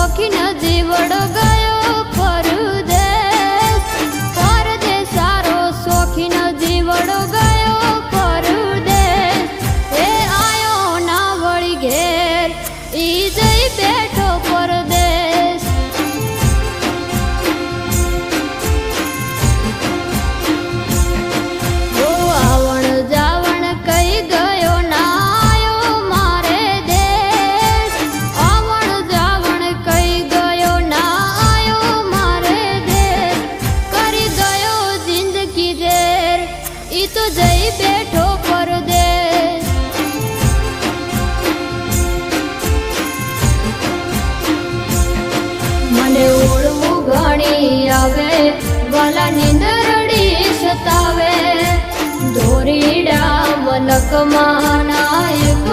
શોખીન જીવડો ગયો પરદેશ, પરદેશ સારો શોખીન જીવડો ગયો પરદેશ, એ આયો ના વળી ઘેર ઈ જઈ બેઠો પરદેશ. ઓ આવણ જાવણ કઈ ગયો ના આયો મારે દેશ, આવણ જાવણ કઈ ગયો ના આયો મારે દેશ, કરી ગયો જિંદગી ઝેર ઈ તો જઈ બેઠો પરદેશ. મને ઓળવું ઘણી આવે વાલા નીંદરડી સતાવે, ધોરીડા મલકમાં નાયક